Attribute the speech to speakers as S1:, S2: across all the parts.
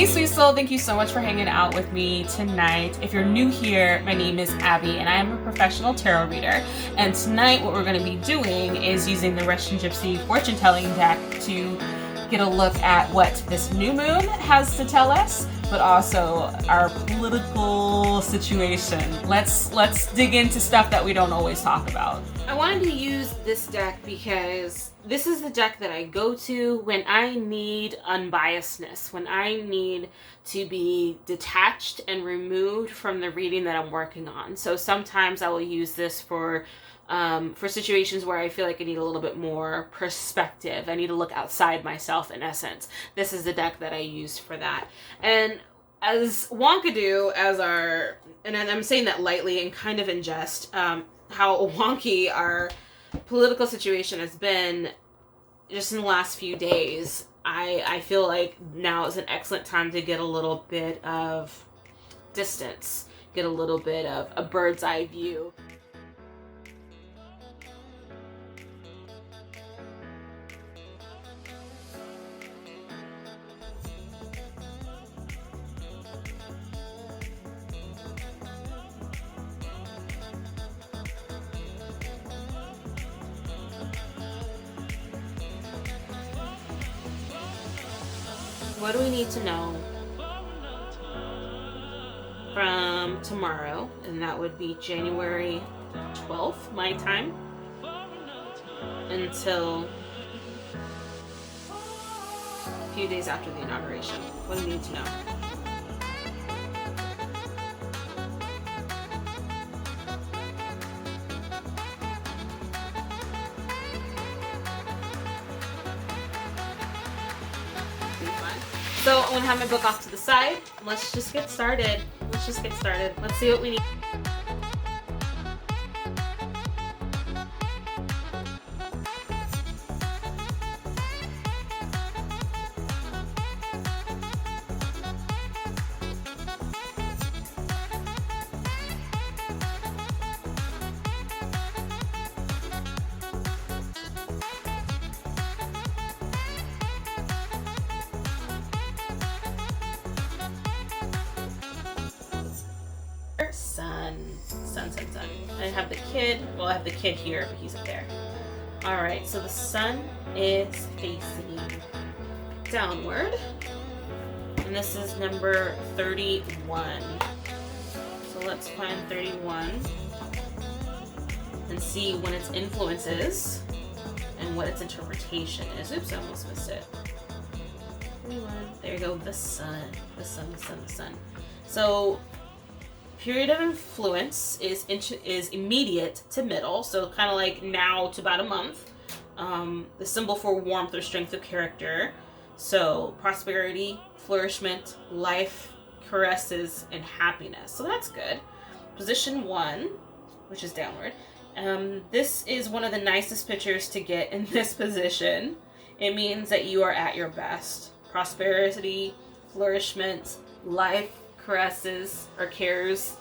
S1: Hey sweet soul, thank you so much for hanging out with me tonight. If you're new here, my name is Abby and I am a professional tarot reader. And tonight what we're going to be doing is using the Russian Gypsy fortune telling deck to get a look at what this new moon has to tell us, but also our political situation. Let's dig into stuff that we don't always talk about. I wanted to use this deck because this is the deck that I go to when I need unbiasedness, when I need to be detached and removed from the reading that I'm working on. So sometimes I will use this for situations where I feel like I need a little bit more perspective. I need to look outside myself, in essence. This is the deck that I use for that. And as Wonkadoo, and I'm saying that lightly and kind of in jest, how wonky our political situation has been just in the last few days, I feel like now is an excellent time to get a little bit of distance, get a little bit of a bird's eye view. What do we need to know from tomorrow? And that would be January 12th, my time, until a few days after the inauguration. What do we need to know? So I'm gonna have my book off to the side. Let's just get started. Let's see what we need. Sun. I have the kid. Well, I have the kid here, but he's up there. All right, so the sun is facing downward, and this is number 31. So let's find 31 and see when its influence is and what its interpretation is. Oops, I almost missed it. 31. There you go. The sun. So period of influence is immediate to middle, so kind of like now to about a month. The symbol for warmth or strength of character. So prosperity, flourishment, life, caresses, and happiness. So that's good. Position 1, which is downward. This is one of the nicest pictures to get in this position. It means that you are at your best. Prosperity, flourishment, life, caresses or cares,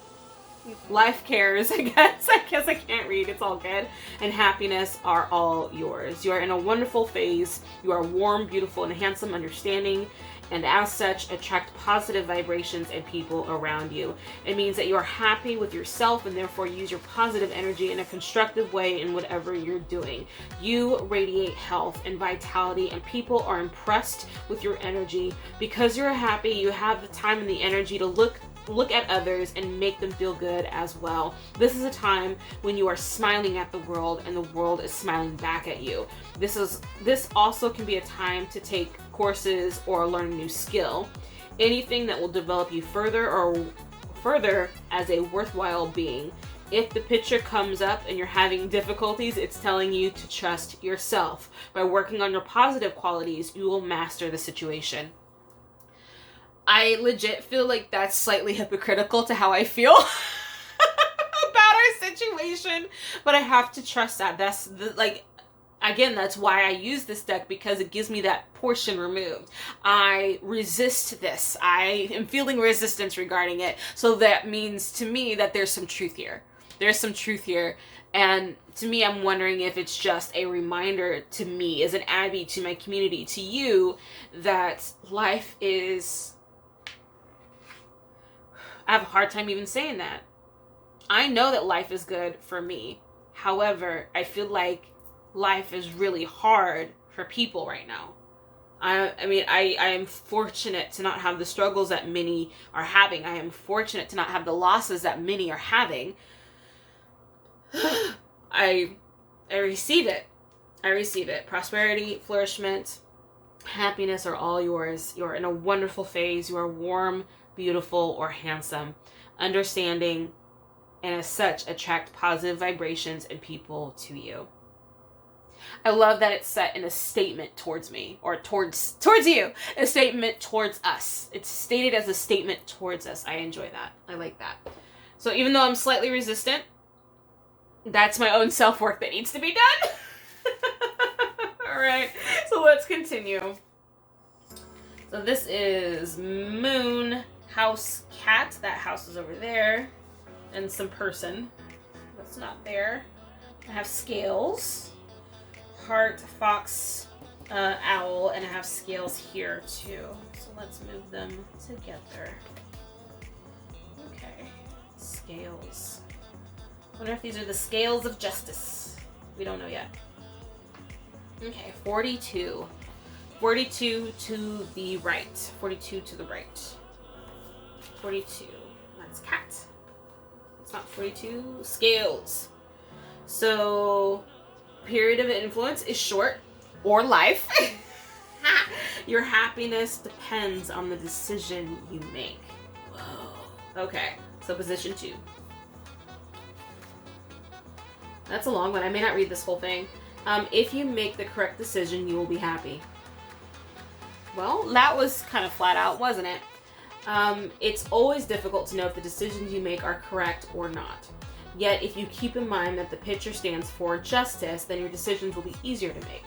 S1: life cares, I guess I can't read, it's all good, and happiness are all yours. You are in a wonderful phase. You are warm, beautiful, and handsome, understanding, and as such attract positive vibrations and people around you. It means that you are happy with yourself and therefore use your positive energy in a constructive way in whatever you're doing. You radiate health and vitality, and people are impressed with your energy. Because you're happy, you have the time and the energy to look at others and make them feel good as well. This is a time when you are smiling at the world and the world is smiling back at you. This also can be a time to take courses or learn a new skill. Anything that will develop you further as a worthwhile being. If the picture comes up and you're having difficulties, it's telling you to trust yourself. By working on your positive qualities, you will master the situation. I legit feel like that's slightly hypocritical to how I feel about our situation, but I have to trust that. That's why I use this deck, because it gives me that portion removed. I resist this. I am feeling resistance regarding it. So that means to me that there's some truth here. And to me, I'm wondering if it's just a reminder to me as an Abby, to my community, to you, that life is I have a hard time even saying that. I know that life is good for me. However, I feel like life is really hard for people right now. I mean, I am fortunate to not have the struggles that many are having. I am fortunate to not have the losses that many are having. I receive it. I receive it. Prosperity, flourishment, happiness are all yours. You are in a wonderful phase. You are warm, beautiful, or handsome. Understanding, and as such, attract positive vibrations and people to you. I love that it's set in a statement towards me, or towards you, a statement towards us. It's stated as a statement towards us. I enjoy that. I like that. So even though I'm slightly resistant, that's my own self-work that needs to be done. All right, so let's continue. So this is Moon, House, Cat. That house is over there. And some person. That's not there. I have Scales. Heart, Fox, Owl, and I have Scales here too. So let's move them together. Okay. Scales. I wonder if these are the scales of justice. We don't know yet. Okay, 42. 42 to the right. 42 to the right. 42. That's Cat. It's not 42. Scales. So, period of influence is short or life. Your happiness depends on the decision you make. Whoa. Okay, so position 2. That's a long one. I may not read this whole thing. If you make the correct decision, you will be happy. Well, that was kind of flat out, wasn't it? It's always difficult to know if the decisions you make are correct or not. Yet, if you keep in mind that the picture stands for justice, then your decisions will be easier to make.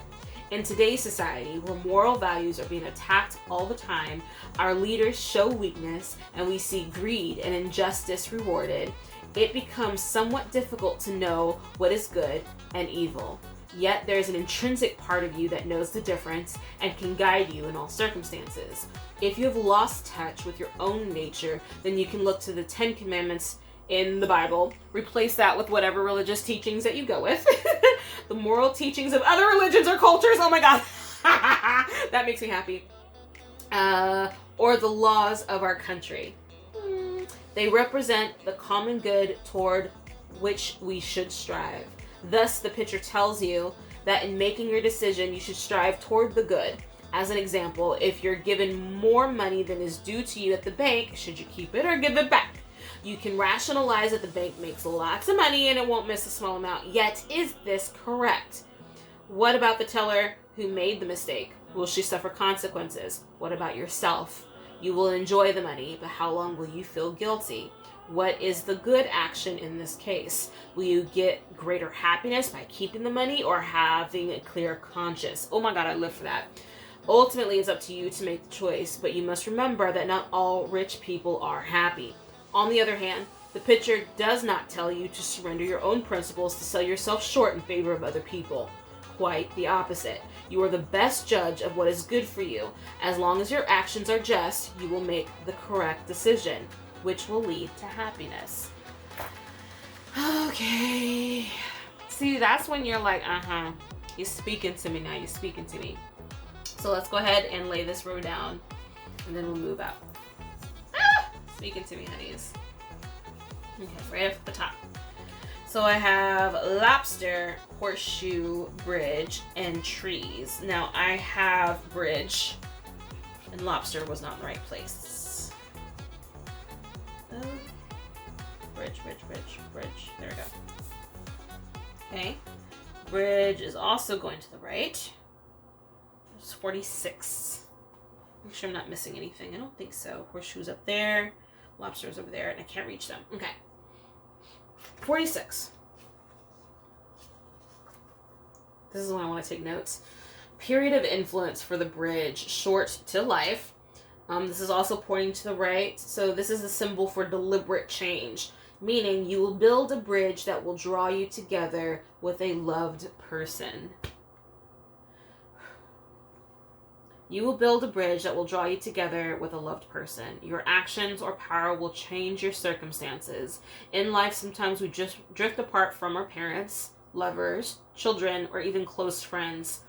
S1: In today's society, where moral values are being attacked all the time, our leaders show weakness, and we see greed and injustice rewarded, it becomes somewhat difficult to know what is good and evil. Yet there's an intrinsic part of you that knows the difference and can guide you in all circumstances. If you have lost touch with your own nature, then you can look to the 10 Commandments in the Bible, replace that with whatever religious teachings that you go with. The moral teachings of other religions or cultures, oh my god, that makes me happy. Or the laws of our country. They represent the common good toward which we should strive. Thus, the picture tells you that in making your decision, you should strive toward the good. As an example, if you're given more money than is due to you at the bank, should you keep it or give it back? You can rationalize that the bank makes lots of money and it won't miss a small amount. Yet, is this correct? What about the teller who made the mistake? Will she suffer consequences? What about yourself? You will enjoy the money, but how long will you feel guilty? What is the good action in this case? Will you get greater happiness by keeping the money or having a clear conscience? Oh my god, I live for that. Ultimately, it's up to you to make the choice, but you must remember that not all rich people are happy. On the other hand, the picture does not tell you to surrender your own principles to sell yourself short in favor of other people. Quite the opposite. You are the best judge of what is good for you. As long as your actions are just, you will make the correct decision, which will lead to happiness. Okay. See, that's when you're like, you're speaking to me now, you're speaking to me. So let's go ahead and lay this row down, and then we'll move up. Speaking to me, honeys. Okay, right up at the top. So I have lobster, horseshoe, bridge, and trees. Now I have bridge, and lobster was not in the right place. Bridge. There we go. Okay. Bridge is also going to the right. It's 46. Make sure I'm not missing anything. I don't think so. Horseshoe's up there. Lobster's over there, and I can't reach them. Okay. 46. This is when I want to take notes. Period of influence for the bridge, short to life. This is also pointing to the right. So this is a symbol for deliberate change, meaning you will build a bridge that will draw you together with a loved person. You will build a bridge that will draw you together with a loved person. Your actions or power will change your circumstances. In life, sometimes we just drift apart from our parents, lovers, children, or even close friends.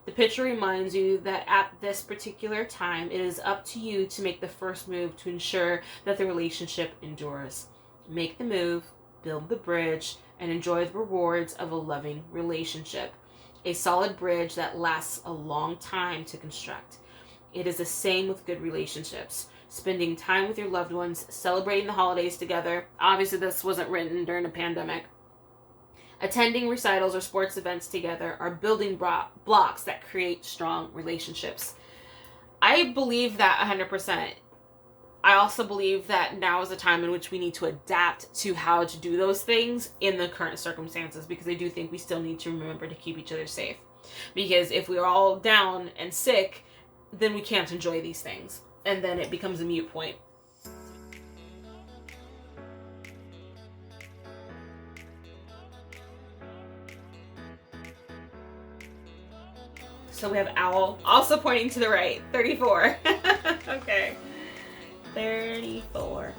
S1: The picture reminds you that at this particular time, it is up to you to make the first move to ensure that the relationship endures. Make the move, build the bridge, and enjoy the rewards of a loving relationship. A solid bridge that lasts a long time to construct. It is the same with good relationships. Spending time with your loved ones, celebrating the holidays together. Obviously, this wasn't written during a pandemic. Attending recitals or sports events together are building blocks that create strong relationships. I believe that 100%. I also believe that now is a time in which we need to adapt to how to do those things in the current circumstances, because I do think we still need to remember to keep each other safe. Because if we're all down and sick, then we can't enjoy these things. And then it becomes a moot point. So we have owl, also pointing to the right, 34. Okay. 34.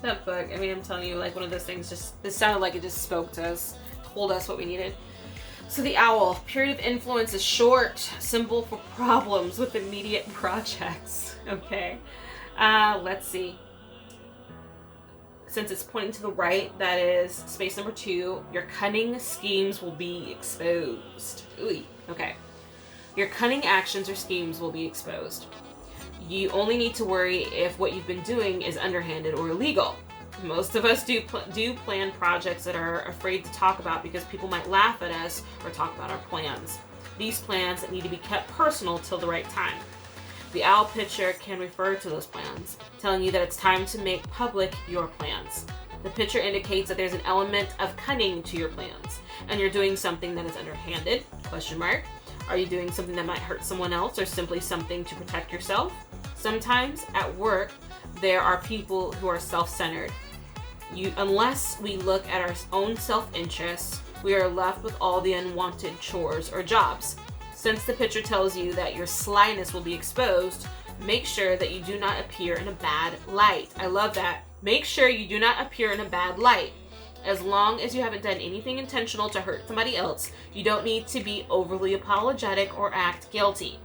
S1: That book, I mean, I'm telling you, like, one of those things just, this sounded like it just spoke to us, told us what we needed. So the owl, period of influence is short, symbol for problems with immediate projects. Okay. Let's see. Since it's pointing to the right, that is space number 2. Your cunning schemes will be exposed. Ooh, okay. Your cunning actions or schemes will be exposed. You only need to worry if what you've been doing is underhanded or illegal. Most of us do plan projects that are afraid to talk about because people might laugh at us or talk about our plans. These plans need to be kept personal till the right time. The owl picture can refer to those plans, telling you that it's time to make public your plans. The picture indicates that there's an element of cunning to your plans, and you're doing something that is underhanded, ? Are you doing something that might hurt someone else or simply something to protect yourself? Sometimes at work, there are people who are self-centered. Unless we look at our own self-interests, we are left with all the unwanted chores or jobs. Since the picture tells you that your slyness will be exposed, make sure that you do not appear in a bad light. I love that. Make sure you do not appear in a bad light. As long as you haven't done anything intentional to hurt somebody else, you don't need to be overly apologetic or act guilty.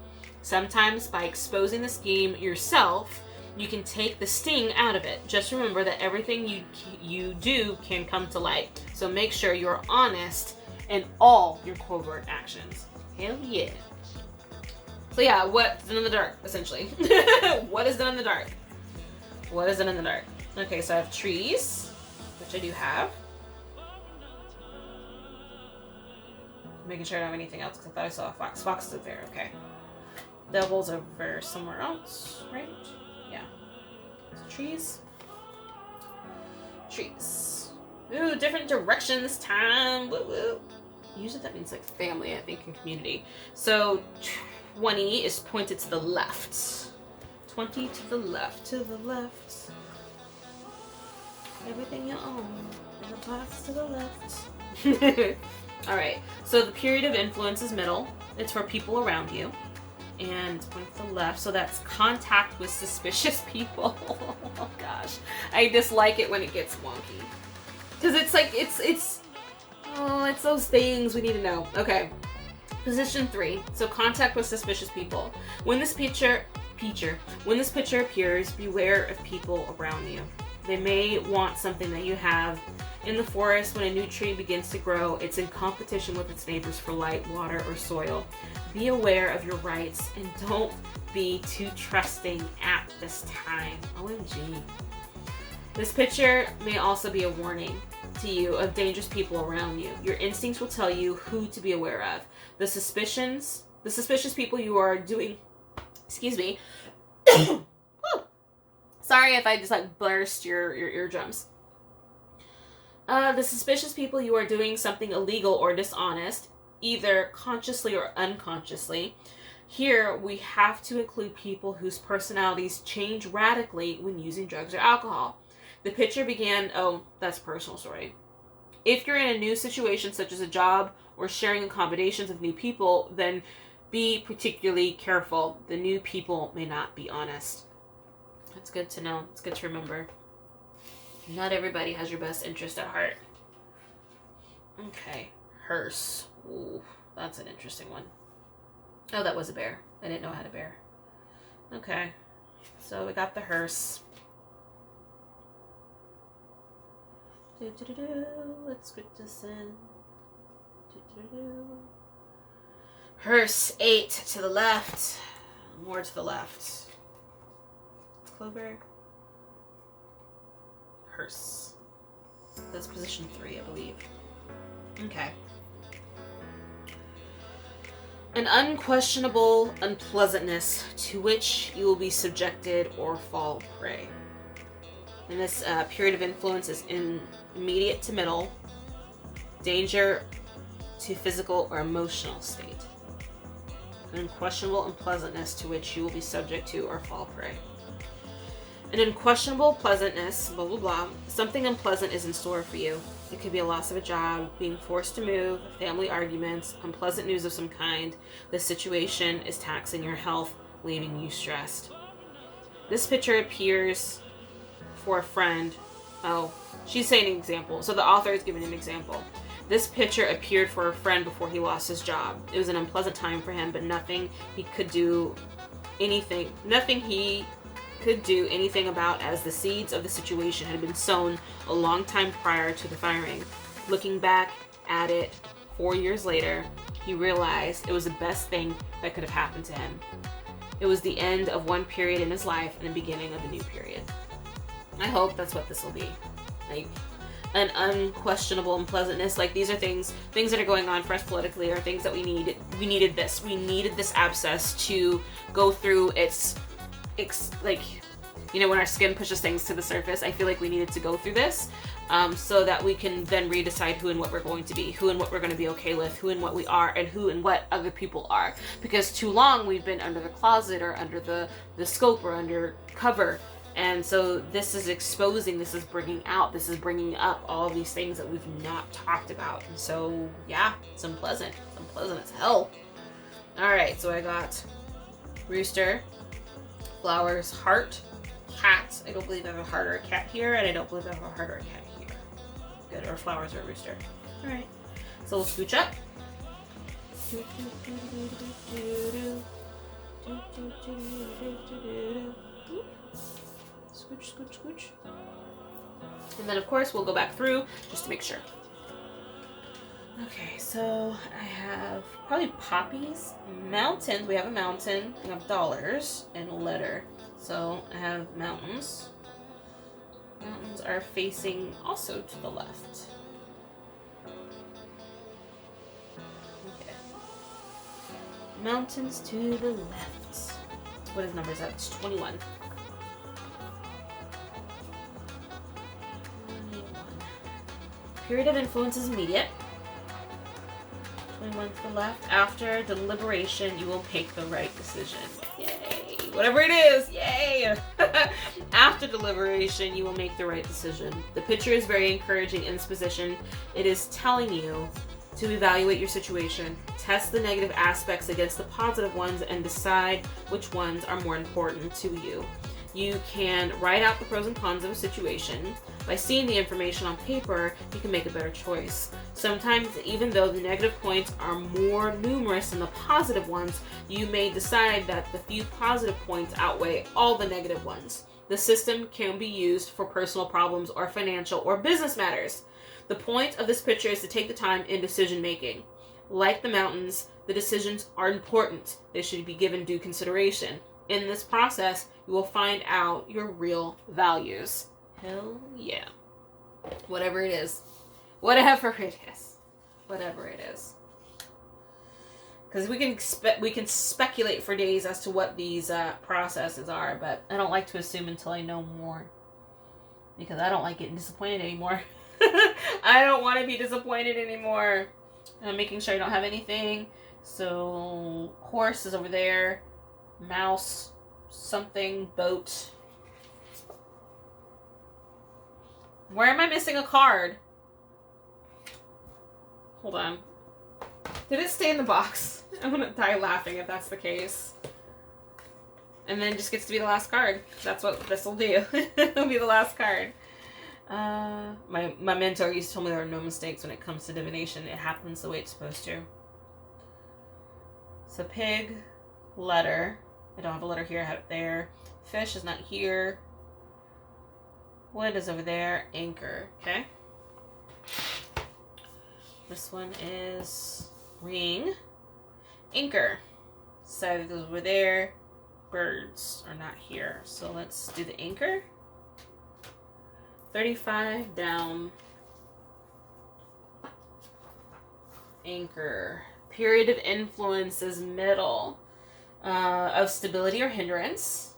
S1: Sometimes by exposing the scheme yourself, you can take the sting out of it. Just remember that everything you do can come to light. So make sure you're honest in all your covert actions. Hell yeah. So yeah, what's done in the dark, essentially. What is done in the dark? What is done in the dark? Okay, so I have trees, which I do have. Making sure I don't have anything else, because I thought I saw a fox. Fox is there, okay. Devil's over somewhere else, right? Yeah. So trees. Trees. Ooh, different direction this time. Woo woo. Usually that means like family, I think, and community. So 20 is pointed to the left. 20 to the left, to the left. Everything you own in the box to the left. Alright, so the period of influence is middle. It's for people around you. And point to the left, so that's contact with suspicious people. Oh gosh. I dislike it when it gets wonky. Because it's like, it's those things we need to know. Okay. Position 3. So contact with suspicious people. When this picture appears, beware of people around you. They may want something that you have. In the forest, when a new tree begins to grow, it's in competition with its neighbors for light, water, or soil. Be aware of your rights and don't be too trusting at this time. OMG. This picture may also be a warning to you of dangerous people around you. Your instincts will tell you who to be aware of. The suspicious people you are doing, excuse me. Sorry if I just like burst your eardrums. The suspicious people you are doing something illegal or dishonest, either consciously or unconsciously. Here, we have to include people whose personalities change radically when using drugs or alcohol. The picture began, oh, that's a personal story. If you're in a new situation, such as a job or sharing accommodations with new people, then be particularly careful. The new people may not be honest. That's good to know. It's good to remember. Not everybody has your best interest at heart. Okay. Hearse. Ooh, that's an interesting one. Oh, that was a bear. I didn't know I had a bear. Okay. So we got the hearse. Let's script this in. Hearse 8 to the left. More to the left. Clover. Hearse. That's position 3, I believe. Okay. An unquestionable unpleasantness to which you will be subjected or fall prey. And this period of influence is in immediate to middle, danger to physical or emotional state. An unquestionable unpleasantness to which you will be subject to or fall prey. An unquestionable pleasantness, blah, blah, blah. Something unpleasant is in store for you. It could be a loss of a job, being forced to move, family arguments, unpleasant news of some kind. This situation is taxing your health, leaving you stressed. This picture appears for a friend. Oh, she's saying an example. So the author is giving an example. This picture appeared for a friend before he lost his job. It was an unpleasant time for him, but nothing he could do anything about, as the seeds of the situation had been sown a long time prior to the firing. Looking back at it 4 years later, he realized it was the best thing that could have happened to him. It was the end of one period in his life and the beginning of a new period. I hope that's what this will be. Like, an unquestionable unpleasantness. Like, these are things that are going on for us politically, or things that we need. We needed this. We needed this abscess to go through its like, you know, when our skin pushes things to the surface, I feel like we needed to go through this so that we can then redecide who and what we're going to be, who and what we're going to be okay with, who and what we are, and who and what other people are. Because too long we've been under the closet, or under the scope, or under cover. And so this is exposing, this is bringing up all these things that we've not talked about. And so, yeah, it's unpleasant. It's unpleasant as hell. All right, so I got rooster, flowers, heart, cat. I don't believe I have a heart or a cat here, and I don't believe I have a heart or a cat here. Good, or flowers or a rooster. All right, so we'll scooch up. Scooch, scooch, scooch. And then, of course, we'll go back through just to make sure. Okay, so I have probably poppies, mountains. We have a mountain. We have dollars and a letter. So I have mountains. Mountains are facing also to the left. Okay. Mountains to the left. What is numbers that? It's 21. Period of influence is immediate. 21 to the left. After deliberation, you will make the right decision. Yay! Whatever it is, yay! After deliberation, you will make the right decision. The picture is very encouraging in this position. It is telling you to evaluate your situation, test the negative aspects against the positive ones, and decide which ones are more important to you. You can write out the pros and cons of a situation. By seeing the information on paper, you can make a better choice. Sometimes, even though the negative points are more numerous than the positive ones, you may decide that the few positive points outweigh all the negative ones. The system can be used for personal problems or financial or business matters. The point of this picture is to take the time in decision making. Like the mountains, the decisions are important. They should be given due consideration. In this process, you will find out your real values. Hell yeah. Whatever it is. Whatever it is. Whatever it is. Because we can speculate for days as to what these processes are, but I don't like to assume until I know more. Because I don't like getting disappointed anymore. I don't want to be disappointed anymore. I'm making sure I don't have anything. So, horse is over there. Mouse, something, boat. Where am I missing a card? Hold on. Did it stay in the box? I'm gonna die laughing if that's the case. And then just gets to be the last card. That's what this will do. It'll be the last card. My mentor used to tell me there are no mistakes when it comes to divination. It happens the way it's supposed to. So pig, letter. I don't have a letter here, I have it there. Fish is not here. Wood is over there. Anchor. Okay. This one is ring. Anchor. So those were there. Birds are not here. So let's do the anchor. 35 down. Anchor. Period of influence is middle. Of stability or hindrance.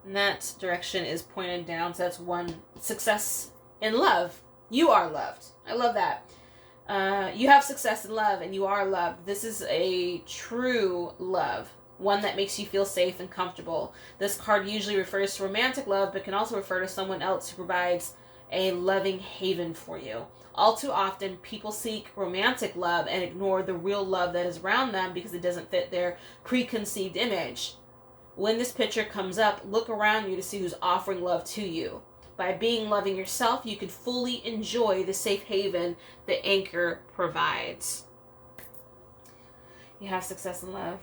S1: And that direction is pointed down. So that's one. Success in love. You are loved. I love that. You have success in love and you are loved. This is a true love. One that makes you feel safe and comfortable. This card usually refers to romantic love, but can also refer to someone else who provides a loving haven for you. All too often, people seek romantic love and ignore the real love that is around them because it doesn't fit their preconceived image. When this picture comes up, look around you to see who's offering love to you. By being loving yourself, you can fully enjoy the safe haven the anchor provides. You have success in love.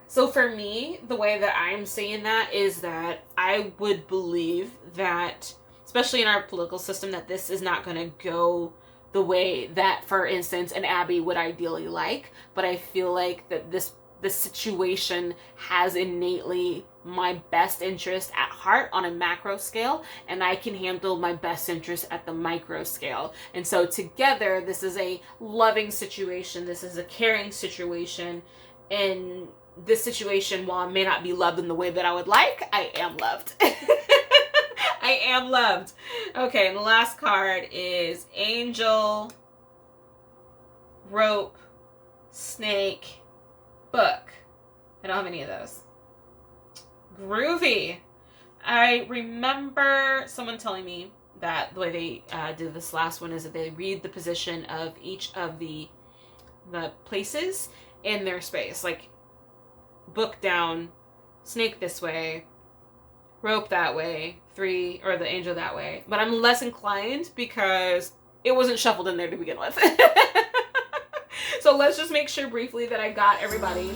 S1: So for me, the way that I'm saying that is that I would believe that, especially in our political system, that this is not going to go the way that, for instance, an Abby would ideally like. But I feel like that this situation has innately my best interest at heart on a macro scale, and I can handle my best interest at the micro scale. And so together, this is a loving situation. This is a caring situation. And this situation, while I may not be loved in the way that I would like, I am loved. I am loved. Okay, and the last card is angel, rope, snake, book. I don't have any of those. Groovy. I remember someone telling me that the way they did this last one is that they read the position of each of the places in their space. Like, book down, snake this way, rope that way, three, or the angel that way. But I'm less inclined because it wasn't shuffled in there to begin with. So let's just make sure briefly that I got everybody.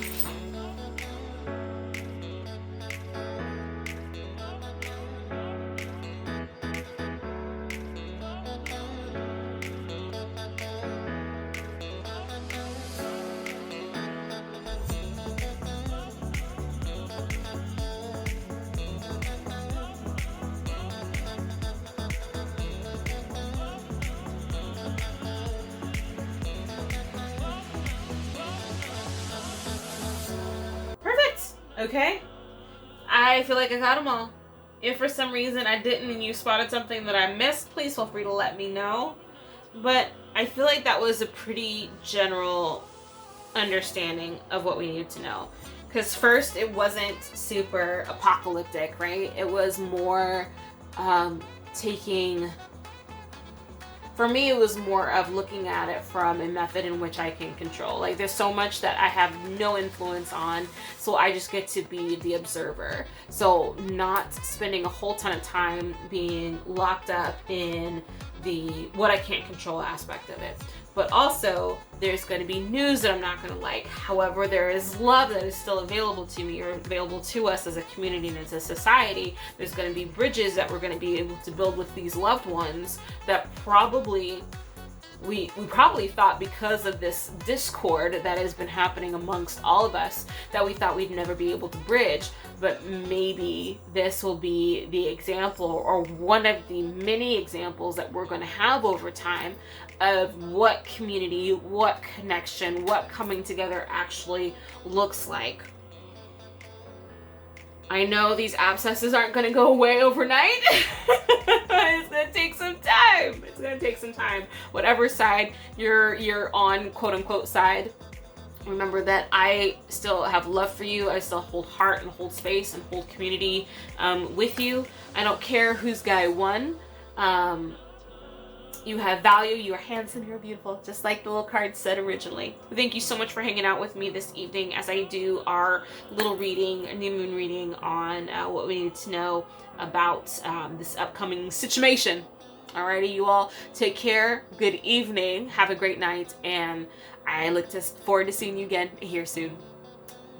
S1: Okay, I feel like I got them all. If for some reason I didn't and you spotted something that I missed, please feel free to let me know. But I feel like that was a pretty general understanding of what we needed to know. Because first, it wasn't super apocalyptic, right? It was more taking... For me, it was more of looking at it from a method in which I can control. Like, there's so much that I have no influence on, so I just get to be the observer. So not spending a whole ton of time being locked up in the what I can't control aspect of it. But also, there's going to be news that I'm not going to like. However, there is love that is still available to me or available to us as a community and as a society. There's going to be bridges that we're going to be able to build with these loved ones that probably we probably thought, because of this discord that has been happening amongst all of us, that we thought we'd never be able to bridge. But maybe this will be the example, or one of the many examples that we're going to have over time of what community, what connection, what coming together actually looks like. I know these abscesses aren't going to go away overnight. It's going to take some time. It's going to take some time. Whatever side you're on, quote unquote, side, remember that I still have love for you. I still hold heart and hold space and hold community with you. I don't care whose guy won. You have value, you are handsome, you're beautiful, just like the little card said originally. Thank you so much for hanging out with me this evening as I do our little reading, a new moon reading on what we need to know about this upcoming situation. Alrighty, you all take care, good evening, have a great night, and I look forward to seeing you again here soon.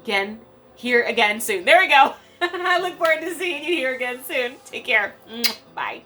S1: Here again soon. There we go. I look forward to seeing you here again soon. Take care. Bye.